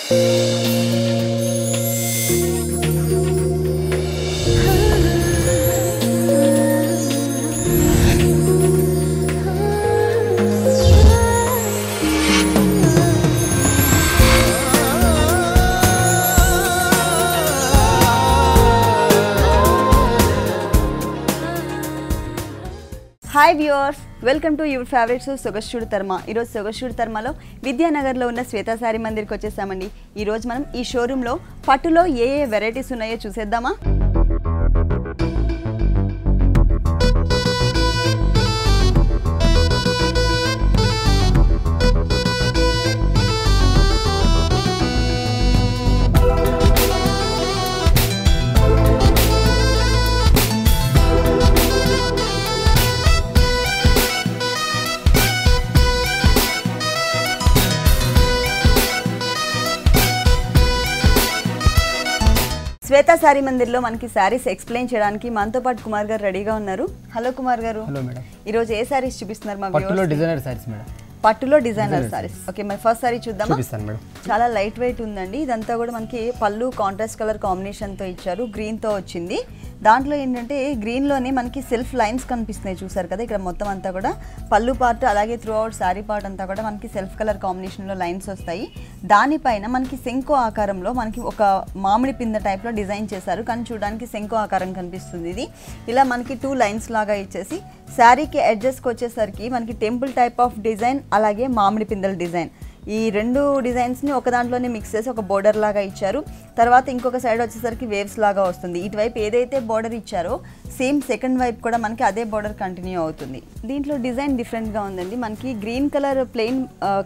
Hi viewers, welcome to your favorite show Sogashudu Tarma. ఈ రోజు Sogashudu Tarmalo Vidyanagar లో ఉన్న శ్వేత సారీ మందిర్ కి వచ్చేసామండి. ఈ రోజు మనం ఈ షోరూమ్ లో పట్టులో ఏ వెరైటీస్ ఉన్నాయో చూసేద్దామా? శ్వేత సారీ మందిర్లో మనకి సారీస్ ఎక్స్ప్లెయిన్ చేయడానికి మనతో పాటు కుమార్ గారు రెడీగా ఉన్నారు. హలో కుమార్ గారు. Hello madam. ఈ రోజు ఏ సారీస్ చూపిస్తున్నారు మా వ్యూవర్స్? పట్టులో డిజైనర్ సారీస్ మేడం. పట్టులో డిజైనర్ సారీస్. ఓకే, మరి ఫస్ట్ సారీ చూద్దామా? చూపిస్తాను మేడం. చాలా లైట్ వెయిట్ ఉందండి. ఇదంతా కూడా మనకి పళ్ళు కాంట్రాస్ట్ కలర్ కాంబినేషన్ తో ఇచ్చారు, గ్రీన్ తో వచ్చింది. దాంట్లో ఏంటంటే గ్రీన్ లోనే మనకి సెల్ఫ్ లైన్స్ కనిపిస్తున్నాయి, చూసారు కదా. ఇక్కడ మొత్తం అంతా కూడా పళ్ళు పార్ట్ అలాగే త్రూ అవుట్ సారీ పార్ట్ అంతా కూడా మనకి సెల్ఫ్ కలర్ కాంబినేషన్ లో లైన్స్ వస్తాయి. దానిపైన మనకి శంకు ఆకారంలో మనకి ఒక మామిడి పింద టైప్ లో డిజైన్ చేశారు, కానీ చూడడానికి శంకు ఆకారం కనిపిస్తుంది. ఇది ఇలా మనకి 2 లైన్స్ లాగా ఇచ్చేసి శారీకి ఎడ్జెస్కి వచ్చేసరికి మనకి టెంపుల్ టైప్ ఆఫ్ డిజైన్ అలాగే మామిడి పిందల డిజైన్, ఈ రెండు డిజైన్స్ని ఒక దాంట్లోనే మిక్స్ చేసి ఒక బోర్డర్ లాగా ఇచ్చారు. తర్వాత ఇంకొక సైడ్ వచ్చేసరికి వేవ్స్ లాగా వస్తుంది. ఇటువైపు ఏదైతే బోర్డర్ ఇచ్చారో సేమ్ సెకండ్ వైపు కూడా మనకి అదే బోర్డర్ కంటిన్యూ అవుతుంది. దీంట్లో డిజైన్ డిఫరెంట్గా ఉందండి. మనకి గ్రీన్ కలర్ ప్లెయిన్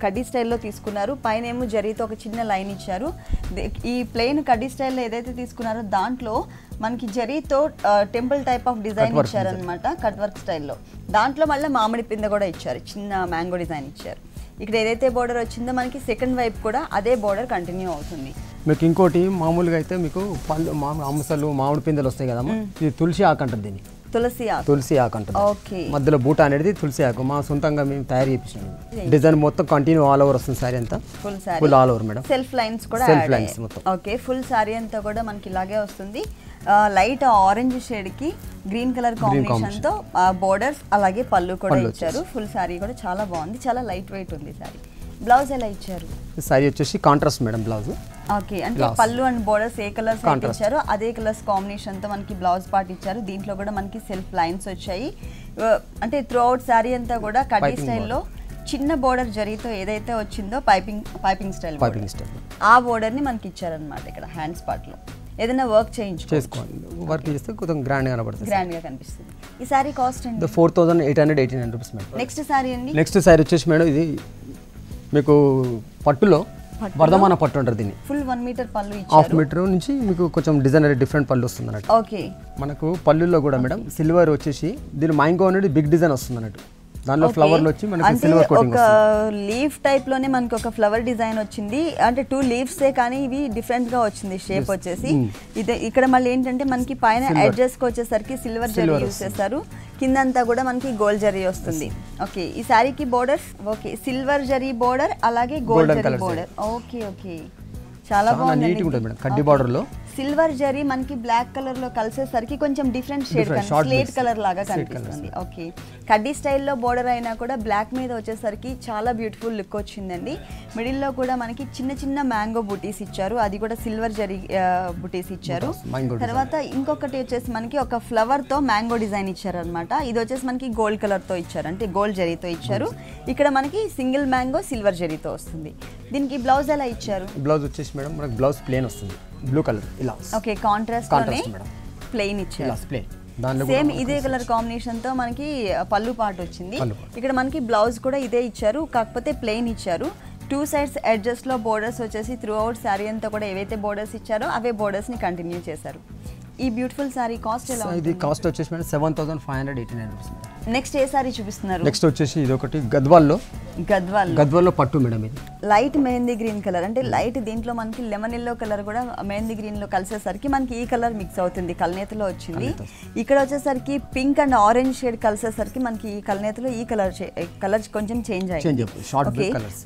కడ్డీ స్టైల్లో తీసుకున్నారు, పైన ఏమో జరీతో ఒక చిన్న లైన్ ఇచ్చారు. ఈ ప్లెయిన్ కడ్డీ స్టైల్లో ఏదైతే తీసుకున్నారో దాంట్లో మనకి జరీతో టెంపుల్ టైప్ ఆఫ్ డిజైన్ ఇచ్చారనమాట, కట్ వర్క్ స్టైల్లో. దాంట్లో మళ్ళీ మామిడి పింద కూడా ఇచ్చారు, చిన్న మ్యాంగో డిజైన్ ఇచ్చారు. ఇక్కడ ఏదైతే బోర్డర్ వచ్చిందో మనకి సెకండ్ వైపు కూడా అదే బోర్డర్ కంటిన్యూ అవుతుంది. మీకు ఇంకోటి మామూలుగా అయితే మీకు పళ్ళు అంశలు మామిడి పిందెలు వస్తాయి కదమ్మా, ఇది తులసి ఆకు అంటారు దీన్ని. తులసి ఆకు అంటారు. ఓకే, మధ్యలో బూట అనేది తులసి ఆకు మా సొంతంగా మేము తయారు చేయించాము. డిజైన్ మొత్తం కంటిన్యూ ఆల్ ఓవర్ వస్తుంది సారీ అంతా, full all over madam. Self lines కూడా, సెల్ఫ్ లైన్స్ మొత్తం. ఓకే, ఫుల్ సారీ అంతా కూడా మనకి ఇలాగే వస్తుంది. లైట్ ఆరెంజ్ షేడ్ కి గ్రీన్ కలర్ కాంబినేషన్ తో బోర్డర్స్ అలాగే పళ్ళు కూడా ఇచ్చారు. ఫుల్ సారీ కూడా చాలా బాగుంది, చాలా లైట్ వెయిట్ ఉంది సారీ. బ్లౌజ్ ఎలా ఇచ్చారు? సారీ వచ్చేసి కాంట్రాస్ట్ మేడం బ్లౌజ్. ఓకే, అంటే పళ్ళు అండ్ బోర్డర్స్ ఏ కలర్స్ అయితే ఇచ్చారో అదే కలర్స్ కాంబినేషన్ తో మనకి బ్లౌజ్ పార్ట్ ఇచ్చారు. దీంట్లో కూడా మనకి సెల్ఫ్ లైన్స్ వచ్చాయి. అంటే త్రూ అవుట్ సారీ అంతా కూడా కడ్డీ స్టైల్లో చిన్న బోర్డర్ జరీతో ఏదైతే వచ్చిందో పైపింగ్ స్టైల్ ఆ బోర్డర్ ని మనకి ఇచ్చారనమాట. ఇక్కడ హ్యాండ్స్ పార్ట్ లో ఏదైనా వర్క్ చేసుకోవాలి, వర్క్ చేస్తే కొంచెం గ్రాండ్ గా కనిపిస్తుంది. ఈ సారీ కాస్ట్ అండి 4889 రూపీస్ మేడం. నెక్స్ట్ సారీ అండి. నెక్స్ట్ సారీ వచ్చేసి మేడం ఇది మీకు పట్టులో వర్ధమాన పట్టు అంటారు దీన్ని. ఫుల్ 1 మీటర్ పళ్ళు ఇచ్చారు. హాఫ్ మీటర్ నుంచి మీకు కొంచెం డిజైనర్ డిఫరెంట్ పళ్ళు వస్తుంది అన్నట్టు. ఓకే, మనకు పళ్ళుల్లో కూడా మేడం సిల్వర్ వచ్చేసి దీని మ్యాంగో అనేది బిగ్ డిజైన్ వస్తుంది అన్నట్టు. దానిలో ఫ్లవర్లు వచ్చి మనకి సిల్వర్ కోటింగ్ వస్తుంది. ఒక లీఫ్ టైప్ లోనే మనకి ఒక ఫ్లవర్ డిజైన్ వచ్చింది. అంటే 2 లీవ్స్ కానీ ఇవి డిఫరెంట్ గా వచ్చింది షేప్ వచ్చేసి. ఇది ఇక్కడ మళ్ళీ ఏంటంటే మనకి పైన ఎడ్జెస్ కి వచ్చేసరికి సిల్వర్ జరీ యూస్ చేస్తారు, కిందంతా కూడా మనకి గోల్డ్ జరీ వస్తుంది. ఓకే, ఈ సారీకి borders okay silver zari border అలాగే gold zari border. Okay okay, చాలా బాగుంది, నీట్ గా ఉంటుంది మేడం. కడ్డీ బోర్డర్ లో సిల్వర్ జరీ మనకి బ్లాక్ కలర్ లో కలిసేసరికి కొంచెం డిఫరెంట్ షేడ్ స్లేట్ కలర్ లాగా కనిపిస్తుంది. ఓకే, కడ్డీ స్టైల్లో బోర్డర్ అయినా కూడా బ్లాక్ మీద వచ్చేసరికి చాలా బ్యూటిఫుల్ లుక్ వచ్చిందండి. మిడిల్ లో కూడా మనకి చిన్న చిన్న మ్యాంగో బుటీస్ ఇచ్చారు, అది కూడా సిల్వర్ జరీ బుటీస్ ఇచ్చారు. తర్వాత ఇంకొకటి వచ్చేసి మనకి ఒక ఫ్లవర్ తో మ్యాంగో డిజైన్ ఇచ్చారు అనమాట. ఇది వచ్చేసి మనకి గోల్డ్ కలర్ తో ఇచ్చారు, అంటే గోల్డ్ జరీతో ఇచ్చారు. ఇక్కడ మనకి సింగిల్ మ్యాంగో సిల్వర్ జరీతో వస్తుంది. దీనికి బ్లౌజ్ ఎలా ఇచ్చారు? బ్లౌజ్ వచ్చేసి మేడం మనకి బ్లౌజ్ ప్లేన్ వస్తుంది, బ్లూ కలర్ ఇలా. ఓకే, కాంట్రాస్ట్ లోనే ప్లెయిన్ ఇచ్చారు. సేమ్ ఇదే కలర్ కాంబినేషన్ తో మనకి పళ్ళు పార్ట్ వచ్చింది. ఇక్కడ మనకి బ్లౌజ్ కూడా ఇదే ఇచ్చారు, కాకపోతే ప్లెయిన్ ఇచ్చారు. 2 సైడ్స్ ఎడ్జెస్ లో బోర్డర్స్ వచ్చేసి త్రూ అవుట్ శారీ అంతా కూడా ఏవైతే బోర్డర్స్ ఇచ్చారో అవే బోర్డర్స్ ని కంటిన్యూ చేశారు. ఈ బ్యూటిఫుల్ సారీ కాస్ట్ ఎలా ఇది కాస్ట్ వచ్చేసి మేడం 7589 రూపీస్. నెక్స్ట్ ఏ సారీ చూపిస్తున్నారు? నెక్స్ట్ వచ్చేసి ఇది ఒకటి గద్వాల్లో పట్టు మేడం. ఇది లైట్ మెహందీ గ్రీన్ కలర్, అంటే లైట్ దీంట్లో మనకి లెమన్ ఎల్లో కలర్ కూడా మెహందీ గ్రీన్ లో కలిసేసరికి మనకి ఈ కలర్ మిక్స్ అవుతుంది. కల్నేతలో వచ్చింది. ఇక్కడ వచ్చేసరికి పింక్ అండ్ ఆరెంజ్ షేడ్ కలిసేసరికి మనకి ఈ కల్నేతలో ఈ కలర్ కొంచెం చేంజ్ అయ్యింది.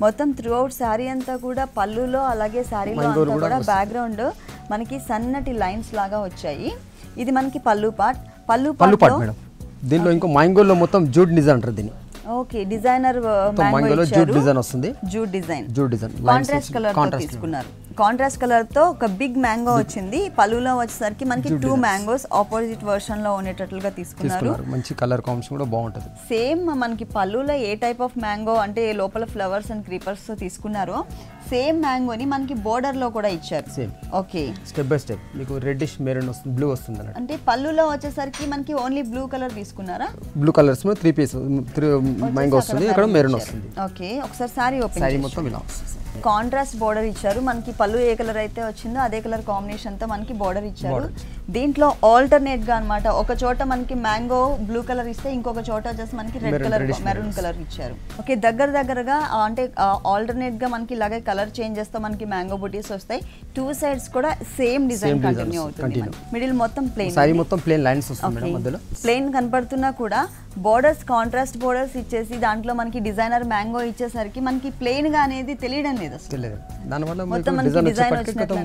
మొత్తం త్రూ అవుట్ శారీ అంతా కూడా పళ్ళులో అలాగే శారీలో అంతా కూడా బ్యాక్గ్రౌండ్ మనకి సన్నటి లైన్స్ లాగా వచ్చాయి. ఇది మనకి పళ్ళు పార్ట్ మేడం. దీనిలో ఇంకో మ్యాంగోలో మొత్తం జూట్ డిజైన్ అంటారు దీన్ని. ఓకే, డిజైనర్ మ్యాంగోలో జూట్ డిజైన్ వస్తుంది. జూట్ డిజైన్ కాంట్రాస్ట్ కలర్ తో తీసుకున్నారు. కాంట్రాస్ట్ కలర్ తో ఒక బిగ్ మ్యాంగో వచ్చింది. పళ్ళులో వచ్చేసరికి మనకి 2 మ్యాంగోస్ ఆపోజిట్ వర్షన్ లో ఉండేటట్లుగా తీసుకున్నారు. మంచి కలర్ కాంబినేషన్ కూడా బాగుంటది. సేమ్ మనకి పళ్ళులో ఏ టైప్ ఆఫ్ మ్యాంగో అంటే లోపల ఫ్లవర్స్ అండ్ క్రీపర్స్ తో తీసుకున్నారో సేమ్ మ్యాంగోని మనకి బోర్డర్ లో కూడా ఇచ్చారు. Same. Okay, step by step మీకు రెడ్డిష్ మెరూన్ వస్తుంది, బ్లూ వస్తుంది అన్నమాట. అంటే పళ్ళులో వచ్చేసరికి మనకి ఓన్లీ బ్లూ కలర్ తీసుకున్నారా? బ్లూ కలర్స్ లో 3 పీస్ 3 మ్యాంగో వస్తుంది. ఇక్కడ మెరూన్ వస్తుంది. ఓకే, ఒకసారి సారీ ఓపెన్ సారీ మొత్తం ఇలా వస్తుంది. కాంట్రాస్ట్ బోర్డర్ ఇచ్చారు. మనకి పళ్ళు ఏ కలర్ అయితే వచ్చిందో అదే కలర్ కాంబినేషన్ తో మనకి బోర్డర్ ఇచ్చారు. దీంట్లో ఆల్టర్నేట్ గా అన్నమాట, ఒక చోట మనకి మ్యాంగో బ్లూ కలర్ ఇస్తే ఇంకొక చోట వచ్చేసి మనకి రెడ్ కలర్ మెరూన్ కలర్ ఇచ్చారు. ఓకే, దగ్గరగా అంటే ఆల్టర్నేట్ గా మనకి ఇలాగే కలర్ చేంజెస్ తో మనకి మ్యాంగో బుటీస్ వస్తాయి. 2 సైడ్స్ కూడా సేమ్ డిజైన్ కంటిన్యూ అవుతుంది. మిడిల్ మొత్తం ప్లెయిన్, సారీ మొత్తం ప్లెయిన్ లైన్స్ వస్తుంది మేడం. మధ్యలో ప్లెయిన్ కనపడుతున్నా కూడా బోర్డర్స్ కాంట్రాస్ట్ బోర్డర్స్ ఇచ్చేసి దాంట్లో మనకి డిజైనర్ మ్యాంగో ఇచ్చేసరికి మనకి ప్లెయిన్ గా అనేది తెలియడం లేదు అసలు. దానివల్ల మొత్తం మనకి డిజైన్ వచ్చినట్టు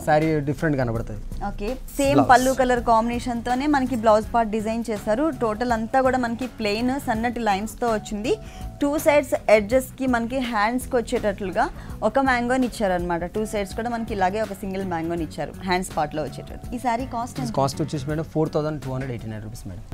సారీ డిఫరెంట్ కనబడుతుంది. ఓకే, సేమ్ పళ్ళు కలర్ కాంబినేషన్ తోనే మనకి బ్లౌజ్ పార్ట్ డిజైన్ చేశారు. టోటల్ అంతా కూడా మనకి ప్లెయిన్ సన్నటి లైన్స్ తో వచ్చింది. 2 సైడ్స్ ఎడ్జెస్ కి మనకి హ్యాండ్స్ కి వచ్చేటట్లుగా ఒక మ్యాంగోని ఇచ్చారనమాట. 2 సైడ్స్ కూడా మనకి ఇలాగే ఒక సింగిల్ మ్యాంగోని ఇచ్చారు హ్యాండ్స్ పార్ట్ లో వచ్చేటట్టు. ఈ సారీ కాస్ట్ వచ్చేసి madam 4289 rupees madam.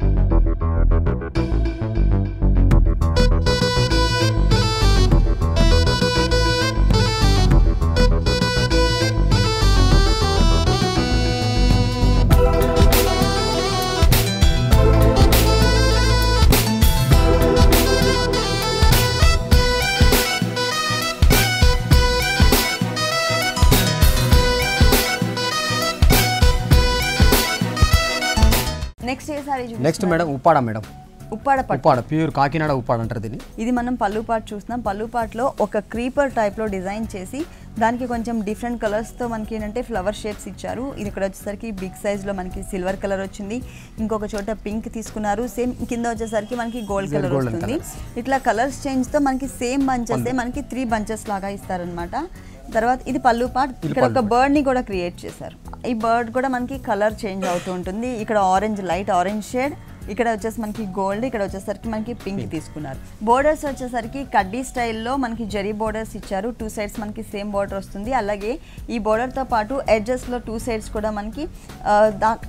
Next madam Uppada pure Kakinada Uppada అంటారు దీన్ని. ఇది మనం పళ్ళు పార్ట్ చూస్తున్నాం. పళ్ళు పార్ట్లో ఒక క్రీపర్ టైప్ లో డిజైన్ చేసి దానికి కొంచెం డిఫరెంట్ కలర్స్ తో మనకి ఏంటంటే ఫ్లవర్ షేప్స్ ఇచ్చారు. ఇది ఇక్కడ వచ్చేసరికి బిగ్ సైజ్ లో మనకి సిల్వర్ కలర్ వచ్చింది. ఇంకొక చోట పింక్ తీసుకున్నారు. సేమ్ కింద వచ్చేసరికి మనకి గోల్డ్ కలర్ వస్తుంది. ఇట్లా కలర్స్ చేంజ్ తో మనకి సేమ్ బంచెస్ మనకి 3 బంచెస్ లాగా ఇస్తారనమాట. తర్వాత ఇది పళ్ళు పార్ట్. ఇక్కడ ఒక బర్డ్ ని కూడా క్రియేట్ చేశారు. ఈ బర్డ్ కూడా మనకి కలర్ చేంజ్ అవుతూ ఉంటుంది. ఇక్కడ ఆరెంజ్, లైట్ ఆరెంజ్ షేడ్, ఇక్కడ వచ్చేసి మనకి గోల్డ్, ఇక్కడ వచ్చేసరికి మనకి పింక్ తీసుకున్నారు. బోర్డర్స్ వచ్చేసరికి కడ్డీ స్టైల్లో మనకి జరీ బోర్డర్స్ ఇచ్చారు. 2 సైడ్స్ మనకి సేమ్ బోర్డర్ వస్తుంది. అలాగే ఈ బోర్డర్తో పాటు ఎడ్జెస్లో 2 సైడ్స్ కూడా మనకి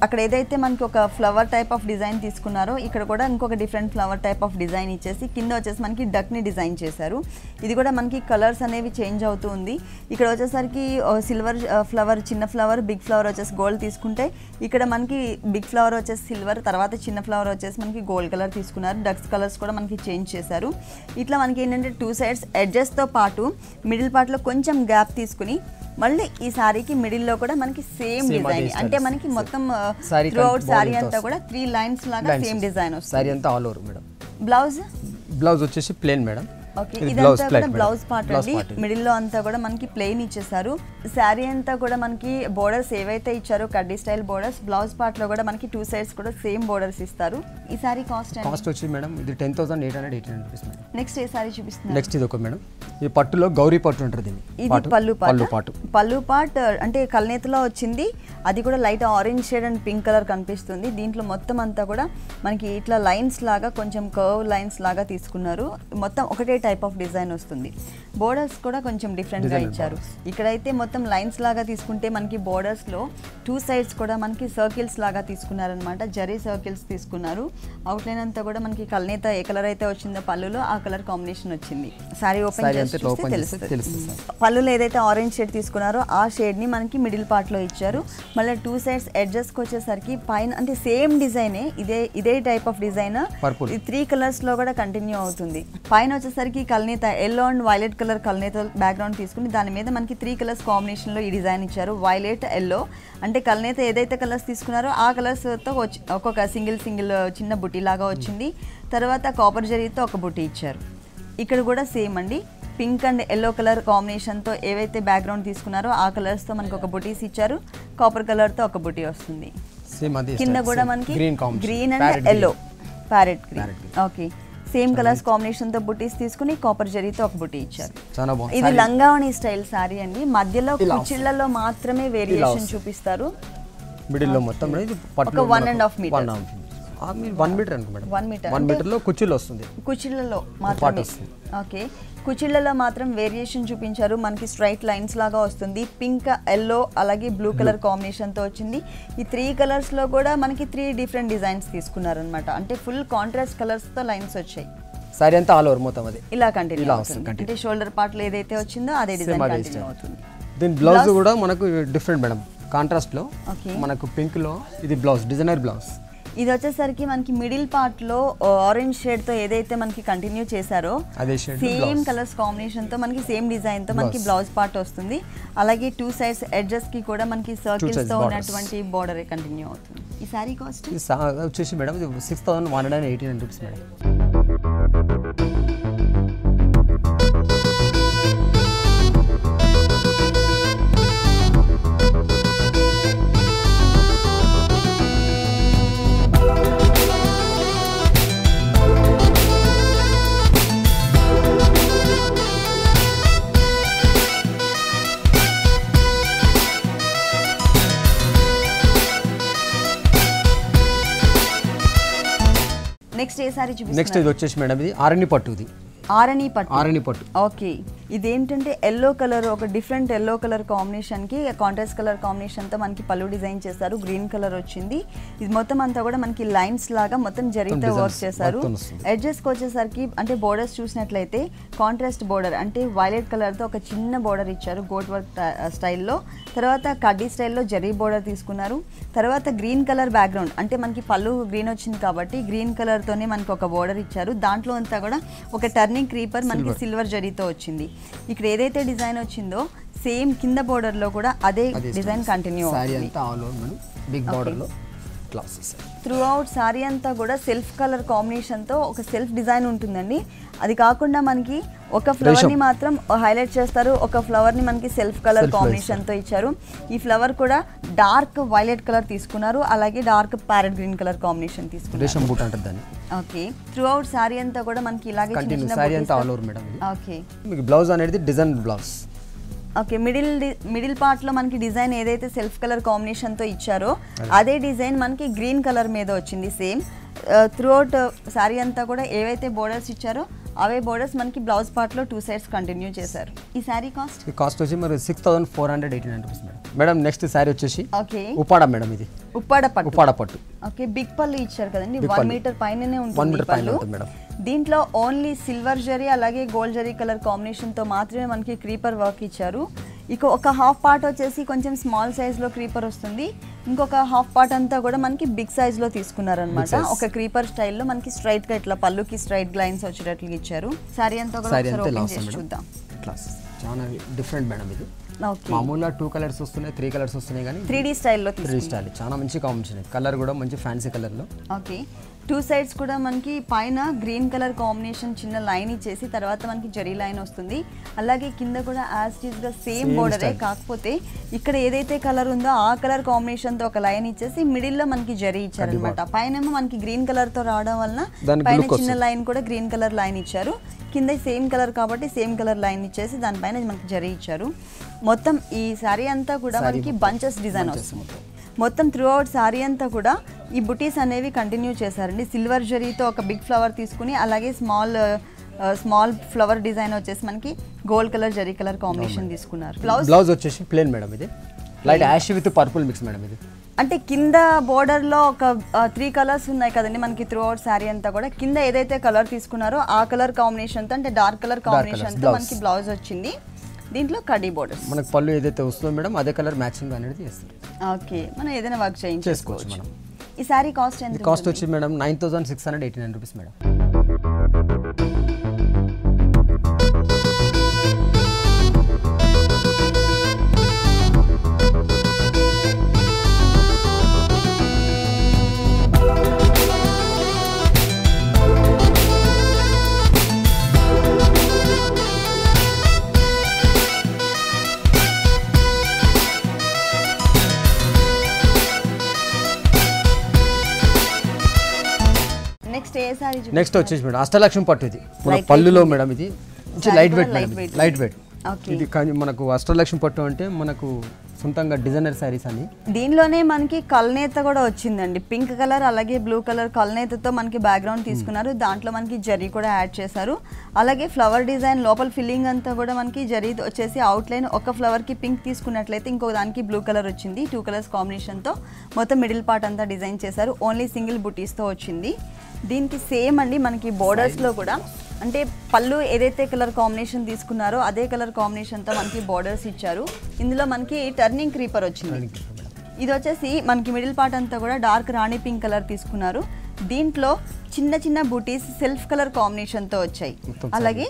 అక్కడ ఏదైతే మనకి ఒక ఫ్లవర్ టైప్ ఆఫ్ డిజైన్ తీసుకున్నారో ఇక్కడ కూడా ఇంకొక different flower type of design ఇచ్చేసి కింద వచ్చేసి మనకి డక్ని డిజైన్ చేశారు. ఇది కూడా మనకి కలర్స్ అనేవి చేంజ్ అవుతూ ఉంది. ఇక్కడ వచ్చేసరికి సిల్వర్ ఫ్లవర్, చిన్న ఫ్లవర్, బిగ్ ఫ్లవర్ వచ్చేసి గోల్డ్ తీసుకుంటే ఇక్కడ మనకి బిగ్ ఫ్లవర్ వచ్చేసి సిల్వర్, తర్వాత చిన్న ఫ్లవర్ వచ్చేసి మనకి గోల్డ్ కలర్ తీసుకున్నారు. డక్స్ కలర్స్ కూడా మనకి చేంజ్ చేశారు. ఇట్లా మనకి ఏంటంటే 2 సైడ్స్ ఎడ్జెస్తో పాటు మిడిల్ పార్ట్లో కొంచెం గ్యాప్ తీసుకుని మళ్ళీ ఈ సారీకి మిడిల్లో కూడా మనకి సేమ్ డిజైన్, అంటే మనకి మొత్తం త్రూ అవుట్ సారీ అంతా కూడా 3 లైన్స్ లాగా సేమ్ డిజైన్ వస్తుంది. సారీ అంతా ఆల్ ఓవర్ మేడం. బ్లౌజ్ వచ్చేసి ప్లెయిన్ మేడం. ఓకే, ఇదంతా కూడా బ్లౌజ్ పార్ట్ అండి. మిడిల్ లో అంతా కూడా మనకి ప్లెయిన్ ఇచ్చేసారు. శారీ అంతా కూడా మనకి బోర్డర్స్ ఏవైతే ఇచ్చారో కడ్డీ స్టైల్ బోర్డర్స్, బ్లౌజ్ పార్ట్ లో కూడా మనకి 2 సైడ్స్ కూడా సేమ్ బోర్డర్స్ ఇస్తారు. ఈ సారీ కాస్ట్ వచ్చి మేడం ఇది 10,889 రూపీస్ మేడం. నెక్స్ట్ ఏ సారీ చూపిస్తున్నారు? నెక్స్ట్ ఇది ఒక మేడం, ఈ పట్టులో గౌరీ పట్టు ఉంటుంది. ఇది పళ్ళు పార్ట్ అంటే కల్నేతలో వచ్చింది. అది కూడా light orange shade and pink colour కనిపిస్తుంది. దీంట్లో మొత్తం అంతా కూడా మనకి ఇట్లా లైన్స్ లాగా కొంచెం కర్వ్ లైన్స్ లాగా తీసుకున్నారు. మొత్తం ఒకటే టైప్ ఆఫ్ డిజైన్ వస్తుంది. బోర్డర్స్ కూడా కొంచెం డిఫరెంట్ గా ఇచ్చారు. ఇక్కడైతే మొత్తం లైన్స్ లాగా తీసుకుంటే మనకి బోర్డర్స్ లో 2 సైడ్స్ కూడా మనకి సర్కిల్స్ లాగా తీసుకున్నారనమాట. జరీ సర్కిల్స్ తీసుకున్నారు. అవుట్లైన్ అంతా కూడా మనకి కల్నేత ఏ కలర్ అయితే వచ్చిందో పళ్ళులో ఆ కలర్ కాంబినేషన్ వచ్చింది. సారీ ఓపెన్ చేస్తే తెలుస్తుంది. పళ్ళులో ఏదైతే ఆరెంజ్ షేడ్ తీసుకున్నారో ఆ షేడ్ ని మనకి మిడిల్ పార్ట్ లో ఇచ్చారు. మళ్ళీ 2 సైడ్స్ ఎడ్జెస్ కి వచ్చేసరికి పైన అంటే సేమ్ డిజైనే, ఇదే టైప్ ఆఫ్ డిజైన్ 3 కలర్స్ లో కూడా కంటిన్యూ అవుతుంది. పైన వచ్చేసరికి మనకి కల్నేత ఎల్లో అండ్ వైలెట్ కలర్ కల్నేత బ్యాక్గ్రౌండ్ తీసుకుని దాని మీద మనకి 3 కలర్స్ కాంబినేషన్లో ఈ డిజైన్ ఇచ్చారు. వైలెట్, ఎల్లో అంటే కల్నేత ఏదైతే కలర్స్ తీసుకున్నారో ఆ కలర్స్తో ఒక్కొక్క సింగిల్ చిన్న బుటీ లాగా వచ్చింది. తర్వాత కాపర్ జరీతో ఒక బుటీ ఇచ్చారు. ఇక్కడ కూడా సేమ్ అండి, పింక్ అండ్ ఎల్లో కలర్ కాంబినేషన్తో ఏవైతే బ్యాక్గ్రౌండ్ తీసుకున్నారో ఆ కలర్స్తో మనకి ఒక బుటీస్ ఇచ్చారు. కాపర్ కలర్తో ఒక బుటీ వస్తుంది. కింద కూడా మనకి green and yellow parrot green. Okay, same colours combination తో బుటీస్ తీసుకుని కాపర్ జరీతో ఒక బుటీ ఇచ్చారు. ఇది లంగావణి స్టైల్ సారీ అండి. మధ్యలో కుచ్చిళ్లలో మాత్రమే వేరియేషన్ చూపిస్తారు. మిడిల్ లో మొత్తం ఒక 1.5 మీటర్ 1 మీటర్ అనుకో మేడం. 1 మీటర్ లో కుచ్చిళ్ళు వస్తుంది. కుచ్చిళ్లలో మాత్రమే. ఓకే, కుచ్చిళ్లలో మాత్రం వేరియేషన్ చూపించారు. మనకి స్ట్రైట్ లైన్స్ లాగా వస్తుంది. పింక్, ఎల్లో అలాగే బ్లూ కలర్ కాంబినేషన్ తో వచ్చింది. ఈ 3 కలర్స్ లో కూడా మనకి 3 డిఫరెంట్ డిజైన్స్ తీసుకున్నారు అనమాట. అంటే ఫుల్ కాంట్రాస్ట్ కలర్స్ తో లైన్స్ వచ్చాయి. సారీ అంతా ఆల్ ఓవర్ మొత్తం అది ఇలా కంటిన్యూ అవుతుంది. అంటే షోల్డర్ పార్ట్ లో ఏదైతే వచ్చిందో అదే డిజైన్ కంటిన్యూ అవుతుంది. దీని బ్లౌజ్ కూడా మనకు డిఫరెంట్ మేడం. కాంట్రాస్ట్ లో మనకు పింక్ లో ఇది బ్లౌజ్, డిజైనర్ బ్లౌజ్. ఇది వచ్చేసరికి మనకి మిడిల్ పార్ట్ లో ఆరెంజ్ షేడ్ తో ఏదైతే మనకి కంటిన్యూ చేశారో సేమ్ కలర్స్ కాంబినేషన్ తో మనకి సేమ్ డిజైన్ తో మనకి బ్లౌజ్ పార్ట్ వస్తుంది. అలాగే 2 సైడ్స్ ఎడ్జెస్ కి కూడా మనకి సర్కిల్స్ తో ఉన్నటువంటి బోర్డర్ కంటిన్యూ అవుతుంది. ఈ సారీ కాస్ట్ వచ్చేసి మేడం 6118 రూపీస్ మేడం. నెక్స్ట్ ఏ సారీ చూపిస్తున్నారు? నెక్స్ట్ ఇది వచ్చేసి మేడం ఇది ఆరణి పట్టు. ఇది ఆరణి పట్టు. ఆరణి పట్టు. ఓకే, ఇదేంటంటే ఎల్లో కలర్, ఒక డిఫరెంట్ ఎల్లో కలర్ కాంబినేషన్ కి కాంట్రాస్ట్ కలర్ కాంబినేషన్ తో మనకి పళ్ళు డిజైన్ చేశారు. గ్రీన్ కలర్ వచ్చింది. ఇది మొత్తం అంతా కూడా మనకి లైన్స్ లాగా మొత్తం జరీతో వర్క్ చేశారు. ఎడ్జెస్ కి వచ్చేసరికి అంటే బోర్డర్స్ చూసినట్లయితే కాంట్రాస్ట్ బోర్డర్ అంటే వైలెట్ కలర్ తో ఒక చిన్న బోర్డర్ ఇచ్చారు గోట్ వర్క్ స్టైల్లో. తర్వాత కడ్డీ స్టైల్లో జరీ బోర్డర్ తీసుకున్నారు. తర్వాత గ్రీన్ కలర్ బ్యాక్గ్రౌండ్ అంటే మనకి పళ్ళు గ్రీన్ వచ్చింది కాబట్టి గ్రీన్ కలర్ తోనే మనకి ఒక బోర్డర్ ఇచ్చారు. దాంట్లో అంతా కూడా ఒక టర్నింగ్ క్రీపర్ మనకి సిల్వర్ జరీతో వచ్చింది. ఇక్కడ ఏదైతే డిజైన్ వచ్చిందో సేమ్ కింద బోర్డర్ లో కూడా అదే డిజైన్ కంటిన్యూ అవుతుంది. త్రూ అవుట్ సారీ అంతా కూడా సెల్ఫ్ కలర్ కాంబినేషన్ తో ఒక సెల్ఫ్ డిజైన్ ఉంటుందండి. అది కాకుండా మనకి ఒక ఫ్లవర్ ని మాత్రం హైలైట్ చేస్తారు, ఒక ఫ్లవర్ ని మనకి సెల్ఫ్ కలర్ కాంబినేషన్ తో ఇచ్చారు. ఈ ఫ్లవర్ కూడా డార్క్ వైలెట్ కలర్ తీసుకున్నారు. అలాగే dark parrot green colour combination తీసుకున్నారు. ఓకే, త్రూ అవుట్ సారీ అంతా కూడా మనకి ఇలాగే ఓకే. బ్లౌజ్ అనేది design blouse. Okay, middle part లో మనకి డిజైన్ ఏదైతే సెల్ఫ్ కలర్ కాంబినేషన్ తో ఇచ్చారో అదే డిజైన్ మనకి గ్రీన్ కలర్ మీద వచ్చింది సేమ్. త్రూ అవుట్ సారీ అంతా కూడా ఏవైతే బోర్డర్స్ ఇచ్చారో అవే బోర్డర్స్ మనకి బ్లౌజ్ పార్ట్ లో 2 సైడ్స్ కంటిన్యూ చేశారు. ఈ సారీ కాస్ట్ వచ్చి మరి 6489 rupees madam. Madam next sorry వచ్చేసి ఓకే ఉప్పాడ మేడం. ఇది ఉప్పాడ పట్టు. ఓకే, బిగ్ పళ్ళు ఇచ్చారు కదండి, 1 మీటర్ పైననే ఉంటుంది పళ్ళు. దీంట్లో ఓన్లీ సిల్వర్ జరీ అలాగే గోల్డ్ జరీ కలర్ కాంబినేషన్ తో మాత్రమే మనకి క్రీపర్ వర్క్ ఇచ్చారు. ఇక ఒక హాఫ్ పార్ట్ వచ్చేసి కొంచెం స్మాల్ సైజ్ లో క్రీపర్ వస్తుంది. ఇంకొక హాఫ్ పార్ట్ అంతా కూడా మనకి బిగ్ సైజ్ లో తీసుకున్నారనమాట. ఒక క్రీపర్ స్టైల్లో మనకి స్ట్రైట్ గా ఇట్లా పళ్ళుకి స్ట్రైట్ లైన్స్ వచ్చేటట్లు ఇచ్చారు. సారీ అంతా కూడా చూద్దాం. చాలా డిఫరెంట్ మేడం. ఇది మామూలుగా 2 కలర్స్ వస్తున్నాయి, 3 కలర్స్ వస్తున్నాయి కానీ 3D స్టైల్లో 3D స్టైల్ చాలా మంచి కాంబినేషన్. కలర్ కూడా మంచి ఫ్యాన్సీ కలర్ లో. ఓకే, 2 సైడ్స్ కూడా మనకి పైన గ్రీన్ కలర్ కాంబినేషన్ చిన్న లైన్ ఇచ్చేసి తర్వాత మనకి జరీ లైన్ వస్తుంది. అలాగే కింద కూడా యాజ్ ఇట్ ఈస్ గా సేమ్ బోర్డరే, కాకపోతే ఇక్కడ ఏదైతే కలర్ ఉందో ఆ కలర్ కాంబినేషన్ తో ఒక లైన్ ఇచ్చేసి మిడిల్ లో మనకి జరీ ఇచ్చారనమాట. పైన మనకి గ్రీన్ కలర్ తో రావడం వలన పైన చిన్న లైన్ కూడా గ్రీన్ కలర్ లైన్ ఇచ్చారు. కింద సేమ్ కలర్ కాబట్టి సేమ్ కలర్ లైన్ ఇచ్చేసి దానిపైన మనకి జరీ ఇచ్చారు. మొత్తం ఈ సారీ అంతా కూడా మనకి బంచెస్ డిజైన్ వస్తుంది. మొత్తం త్రూ అవుట్ సారీ అంతా కూడా ఈ బుటీస్ అనేవి కంటిన్యూ చేశారండి. సిల్వర్ జరీతో ఒక బిగ్ ఫ్లవర్ తీసుకుని అలాగే స్మాల్ ఫ్లవర్ డిజైన్ వచ్చేసి మనకి గోల్డ్ కలర్ జరీ కలర్ కాంబినేషన్ తీసుకున్నారు. బ్లౌజ్ వచ్చేసి ప్లెయిన్ మేడం. ఇది light ash with purple mix madam. ఇది అంటే కింద బోర్డర్ లో ఒక 3 కలర్స్ ఉన్నాయి కదండి మనకి త్రూ అవుట్ సారీ అంతా కూడా. కింద ఏదైతే కలర్ తీసుకున్నారో ఆ కలర్ కాంబినేషన్ తో అంటే డార్క్ కలర్ కాంబినేషన్ తో మనకి బ్లౌజ్ వచ్చింది. దీంట్లో కడ్డీ బోర్డర్స్ మనకి పళ్ళు ఏదైతే వస్తుందో మేడం అదే కలర్ మ్యాచింగ్ అనేది చేస్తారు. ఓకే, మనం ఏదైనా వర్క్ చేసుకోవచ్చు మనం. ఈ సారీ కాస్ట్ ఎంత? కాస్ట్ వచ్చి మేడం 9689 రూపీస్ మేడం. ఏ సారీ నెక్స్ట్ వచ్చేసి మేడం అష్టలక్ష్మి పట్టు ఇది మన పళ్ళులో మేడం ఇది light weight madam light weight ఇది కానీ మనకు అష్టలక్ష్మి పట్టు అంటే మనకు సొంతంగా డిజైనర్ శారీస్ అని దీనిలోనే మనకి కల్నేత కూడా వచ్చిందండి పింక్ కలర్ అలాగే బ్లూ కలర్ కల్నేతతో మనకి బ్యాక్గ్రౌండ్ తీసుకున్నారు దాంట్లో మనకి జరీ కూడా యాడ్ చేశారు అలాగే ఫ్లవర్ డిజైన్ లోపల ఫిల్లింగ్ అంతా కూడా మనకి జరీ వచ్చేసి అవుట్లైన్ ఒక ఫ్లవర్కి పింక్ తీసుకున్నట్లయితే ఇంకో దానికి బ్లూ కలర్ వచ్చింది 2 కలర్స్ కాంబినేషన్తో మొత్తం మిడిల్ పార్ట్ అంతా డిజైన్ చేశారు ఓన్లీ సింగిల్ బుటీస్తో వచ్చింది దీనికి సేమ్ అండి మనకి బోర్డర్స్లో కూడా అంటే పళ్ళు ఏదైతే కలర్ కాంబినేషన్ తీసుకున్నారో అదే కలర్ కాంబినేషన్తో మనకి బోర్డర్స్ ఇచ్చారు ఇందులో మనకి టర్నింగ్ క్రీపర్ వచ్చింది ఇది వచ్చేసి మనకి మిడిల్ పార్ట్ అంతా కూడా డార్క్ రాణి పింక్ కలర్ తీసుకున్నారు దీంట్లో చిన్న చిన్న బూటీస్ సెల్ఫ్ కలర్ కాంబినేషన్తో వచ్చాయి అలాగే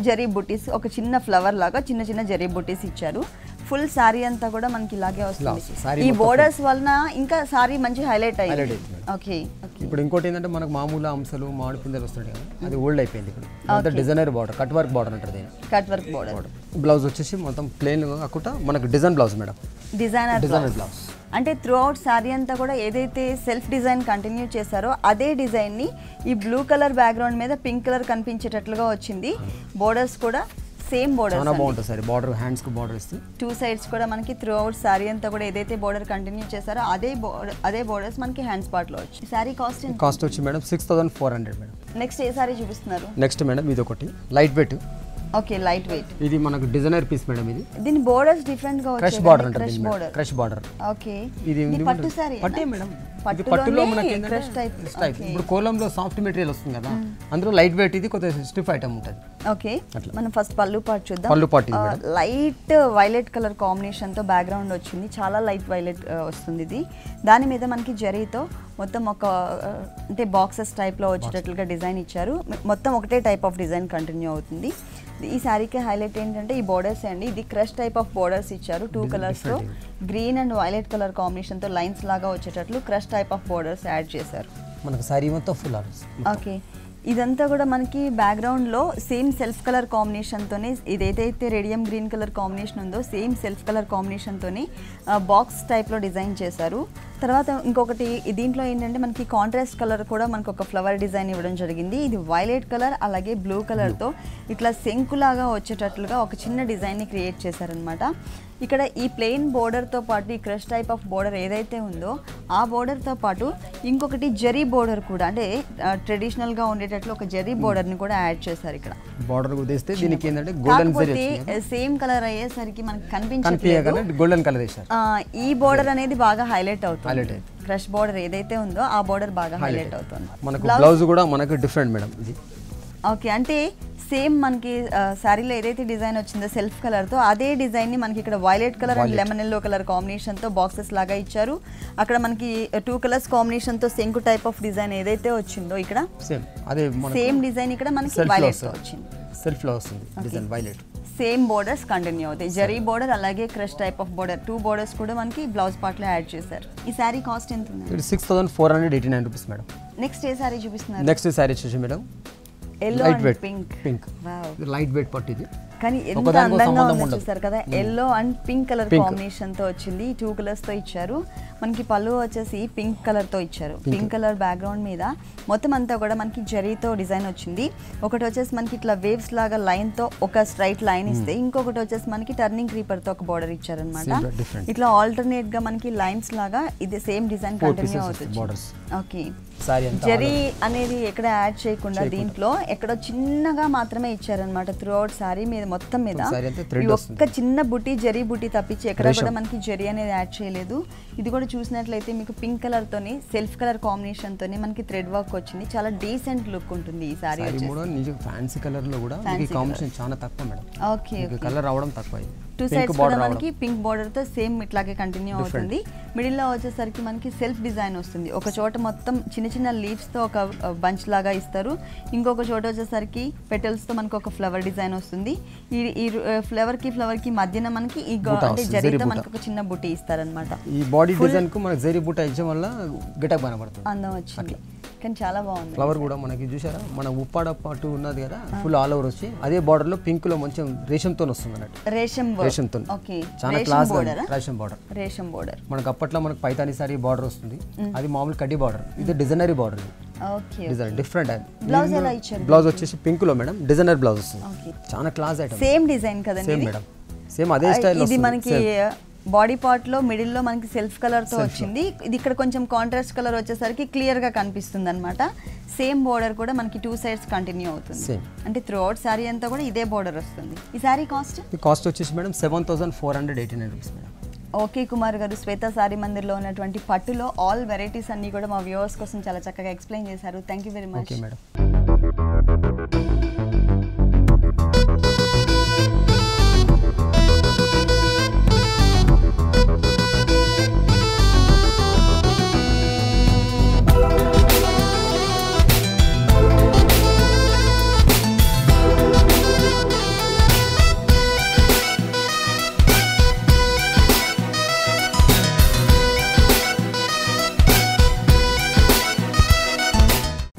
జరీ బూటీస్ ఒక చిన్న ఫ్లవర్ లాగా చిన్న చిన్న జరీ బూటీస్ ఇచ్చారు ఫుల్ సారీ అంతా కూడా మనకి ఇలాగే వస్తుంది ఈ బోర్డర్స్ వలన ఇంకా సారీ మంచి హైలైట్ అయ్యింది ఓకే ఇప్పుడు ఇంకోటి ఏంటంటే మనకు మామూలు అంశాలు మామిడి పిందెలు వస్తుంటాయి కదా అది ఓల్డ్ అయిపోయింది ఇప్పుడు అంతా designer border cut work border అంటారు కట్ వర్క్ బార్డర్ బ్లౌజ్ వచ్చేసి మొత్తం ప్లెయిన్ కాకుండా మనకు design blouse madam designer blouse అంటే త్రూ అవుట్ సారీ అంతా కూడా ఏదైతే సెల్ఫ్ డిజైన్ కంటిన్యూ చేశారో అదే డిజైన్ని ఈ బ్లూ కలర్ బ్యాక్గ్రౌండ్ మీద పింక్ కలర్ కనిపించేటట్లుగా వచ్చింది బోర్డర్స్ కూడా సేమ్ బోర్డర్ చాలా బాగుంటుంది సారీ బార్డర్ హ్యాండ్స్ కు బార్డర్ ఇస్తుంది 2 సైడ్స్ కూడా మనకి త్రూ అవుట్ సారీ అంతా కూడా ఏదైతే బోర్డర్ కంటిన్యూ చేశారో అదే బోర్డర్స్ మనకి హ్యాండ్స్ పార్ట్ లో వచ్చి సారీ కాస్ట్ వచ్చి మేడం 6400 మేడం నెక్స్ట్ ఏ సారీ చూపిస్తున్నారు నెక్స్ట్ మేడం ఇది ఒకటి light weight okay light weight ఇది మనకు డిజైనర్ పీస్ మేడం ఇది దీని బోర్డర్స్ డిఫరెంట్ గా వచ్చాయి క్రష్ బార్డర్ ఓకే ఇది పట్టు సారీ పట్టే మేడం ఇది పట్టులో మనకి క్రష్ టైప్ ఇప్పుడు కోలంలో సాఫ్ట్ మెటీరియల్ వస్తుంది కదా అందులో లైట్ వెయిట్ ఇది కొంచెం స్టిఫ్ ఐటమ్ ఉంటుంది ఓకే మనం ఫస్ట్ పల్లు పార్ట్ చూద్దాం పల్లు పార్ట్ ఇది లైట్ వైలెట్ కలర్ కాంబినేషన్ తో బ్యాక్గ్రౌండ్ వచ్చింది చాలా లైట్ వైలెట్ వస్తుంది ఇది దాని మీద మనకి జరీతో మొత్తం ఒక అంటే బాక్సెస్ టైప్ లో వచ్చేటట్లుగా డిజైన్ ఇచ్చారు మొత్తం ఒకటే టైప్ ఆఫ్ డిజైన్ కంటిన్యూ అవుతుంది ఈ శారీకి హైలైట్ ఏంటంటే ఈ బోర్డర్స్ అండి ఇది క్రష్ టైప్ ఆఫ్ బోర్డర్స్ ఇచ్చారు 2 కలర్స్ తో green and violet colour combination తో లైన్స్ లాగా వచ్చేటట్లు crush type of borders add చేశారు మనకు శారీ మొత్తం ఫుల్ ఓకే ఇదంతా కూడా మనకి బ్యాక్గ్రౌండ్ లో సేమ్ సెల్ఫ్ కలర్ కాంబినేషన్ తోనే ఇదేదైతే రేడియం గ్రీన్ కలర్ కాంబినేషన్ ఉందో సేమ్ సెల్ఫ్ కలర్ కాంబినేషన్ తోనే బాక్స్ టైప్ లో డిజైన్ చేశారు తర్వాత ఇంకొకటి దీంట్లో ఏంటంటే మనకి కాంట్రాస్ట్ కలర్ కూడా మనకు ఒక ఫ్లవర్ డిజైన్ ఇవ్వడం జరిగింది ఇది వైలెట్ కలర్ అలాగే బ్లూ కలర్ తో ఇట్లా శంకులాగా వచ్చేటట్లుగా ఒక చిన్న డిజైన్ ని క్రియేట్ చేశారనమాట ఇక్కడ ఈ ప్లెయిన్ బోర్డర్తో పాటు ఈ క్రష్ టైప్ ఆఫ్ బోర్డర్ ఏదైతే ఉందో ఆ బోర్డర్తో పాటు ఇంకొకటి జరీ బోర్డర్ కూడా అంటే ట్రెడిషనల్గా ఉండేటట్లు ఒక జరీ బోర్డర్ని కూడా యాడ్ చేశారు ఇక్కడ బోర్డర్ ఉదేస్తే దీనికి ఏంటంటే గోల్డెన్ జరీ సేమ్ కలర్ అయ్యేసరికి మనకి కనిపించట్లేదు గోల్డెన్ కలర్ వేశారు ఈ బోర్డర్ అనేది బాగా హైలైట్ అవుతుంది క్రష్ బోర్డర్ ఏదైతే ఉందో ఆ బోర్డర్ బాగా హైలైట్ అవుతుంది మనకు బ్లౌజ్ కూడా మనకు డిఫరెంట్ మేడం ఇది ఓకే అంటే సేమ్ మనకి శారీలో ఏదైతే డిజైన్ వచ్చిందో సెల్ఫ్ కలర్తో అదే డిజైన్ని మనకి ఇక్కడ violet colour and lemon yellow colour కాంబినేషన్తో బాక్సెస్ లాగా ఇచ్చారు అక్కడ మనకి 2 కలర్స్ కాంబినేషన్తో శంకు టైప్ ఆఫ్ డిజైన్ ఏదైతే వచ్చిందో ఇక్కడ సేమ్ డిజైన్ ఇక్కడ మనకి వైలెట్తో వచ్చింది సెల్ఫ్ లో వస్తుంది design violet same borders continue అవుతాయి జరీ బోర్డర్ అలాగే crush type of border 2 borders కూడా మనకి బ్లౌజ్ పార్ట్ లో యాడ్ చేశారు ఈ శారీ కాస్ట్ ఎంత ఉంది 6489 రూపీస్ మేడం నెక్స్ట్ ఏ శారీ చూపిస్తున్నారు నెక్స్ట్ శారీ చూసి madam yellow and pink light weight పట్టు ఇది కానీ ఎంత అందంగా ఉందో చూసారు కదా yellow and pink colour combination తో వచ్చింది 2 కలర్స్ తో ఇచ్చారు మనకి పళ్ళు వచ్చేసి పింక్ కలర్ తో ఇచ్చారు పింక్ కలర్ బ్యాక్గ్రౌండ్ మీద మొత్తం అంతా కూడా మనకి జరీతో డిజైన్ వచ్చింది ఒకటి వచ్చేసి మనకి ఇట్లా వేవ్స్ లాగా లైన్ తో ఒక స్ట్రైట్ లైన్ ఇస్తే ఇంకొకటి వచ్చేసి మనకి టర్నింగ్ క్రీపర్ తో ఒక బోర్డర్ ఇచ్చారనమాట ఇట్లా ఆల్టర్నేట్ గా మనకి లైన్స్ లాగా ఇది సేమ్ డిజైన్ కంటిన్యూ అవుతుంది ఓకే జరీ అనేది ఎక్కడ యాడ్ చేయకుండా దీంట్లో ఎక్కడో చిన్నగా మాత్రమే ఇచ్చారనమాట త్రూ అవుట్ సారీ మీద మొత్తం మీద ఒక్క చిన్న బుటీ జరీ బుటీ తప్పించి ఎక్కడ కూడా మనకి జరీ అనేది యాడ్ చేయలేదు ఇది కూడా చూసినట్లయితే మీకు పింక్ కలర్ తోని సెల్ఫ్ కలర్ కాంబినేషన్ తోని మనకి థ్రెడ్ వర్క్ వచ్చింది చాలా డీసెంట్ లుక్ ఉంటుంది ఈ సారీ ఫ్యాన్సీ కలర్ లో కూడా కాంబినేషన్ చాలా తక్కువ మేడం ఓకే కలర్ రావడం తక్కువ 2 సైడ్స్ కూడా మనకి పింక్ బోర్డర్ తో సేమ్ ఇట్లాగే కంటిన్యూ అవుతుంది మిడిల్ లో వచ్చేసరికి మనకి సెల్ఫ్ డిజైన్ వస్తుంది ఒక చోట మొత్తం చిన్న చిన్న లీవ్స్ తో ఒక బంచ్ లాగా ఇస్తారు ఇంకొక చోట వచ్చేసరికి పెటల్స్ తో మనకి ఒక ఫ్లవర్ డిజైన్ వస్తుంది ఈ ఫ్లవర్ కి మధ్యన మనకి ఈ అంటే జరీతో మనకి ఒక చిన్న బుటీ ఇస్తారనమాట ఈ బాడీ డిజైన్ కు మనకి జరీ బుట్ట ఇచ్చడం వల్ల గెటప్ కనబడుతుంది అందం వచ్చింది కానీ చాలా బాగుంది ఫ్లవర్ కూడా మనకి చూసారా మన ఉప్పాడ పాటు ఉన్నది కదా ఫుల్ ఆల్ ఓవర్ వచ్చి అదే బార్డర్ లో పింక్ లో మంచి రేషంతో వస్తుంది అన్నట్టు వెరిఫికేషన్ తో ఓకే చాలా క్లాస్ రేషం బోర్డర్ మనకు అప్పట్లో మనకు పైతాని సారీ బార్డర్ వస్తుంది, అది మామూలు కడ్డీ బార్డర్, ఇది designery border. Okay design different blouse ఎలా ఇచ్చారు? బ్లౌజ్ వచ్చేసి పింక్ లో మేడం డిజైనర్ బ్లౌజ్ వస్తుంది, చాలా క్లాస్ ఐటమ్. సేమ్ డిజైన్ కదండి సేమ్ మేడం, సేమ్ అదే స్టైల్. ఇది మనకి బాడీ పార్ట్ లో మిడిల్ లో మనకి సెల్ఫ్ కలర్ తో వచ్చింది, ఇది ఇక్కడ కొంచెం కాంట్రాస్ట్ కలర్ వచ్చేసరికి క్లియర్ గా కనిపిస్తుంది అనమాట. సేమ్ బోర్డర్ కూడా మనకి 2 సైడ్స్ కంటిన్యూ అవుతుంది, అంటే త్రూ అవుట్ సారీ అంతా కూడా ఇదే బోర్డర్ వస్తుంది. ఈ సారీ కాస్ట్ వచ్చేసి madam 7489 rupees madam. Okay Kumar గారు, శ్వేత సారీ మందిర్లో ఉన్నటువంటి పట్టులో ఆల్ వెరైటీస్ అన్ని కూడా మా వ్యూవర్స్ కోసం చాలా చక్కగా ఎక్స్ప్లెయిన్ చేశారు. Thank you very much. Okay madam.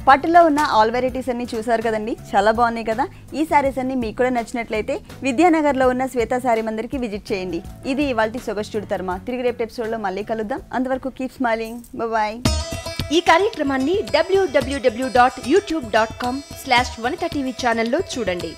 పట్టులో ఉన్న ఆల్ వెరైటీస్ అన్ని చూసారు కదండి, చాలా బాగున్నాయి కదా. ఈ సారీస్ అన్ని మీకు కూడా నచ్చినట్లయితే విద్యానగర్లో ఉన్న శ్వేత సారీ మందిర్కి విజిట్ చేయండి. ఇది ఇవాల్టి సొగస్టుడు తర్మ. తిరిగి రేపు ఎపిసోడ్లో మళ్ళీ కలుద్దాం. అంతవరకు కీప్ స్మైలింగ్, బాయ్. ఈ కార్యక్రమాన్ని www.youtube.com/vanitaTV ఛానల్లో చూడండి.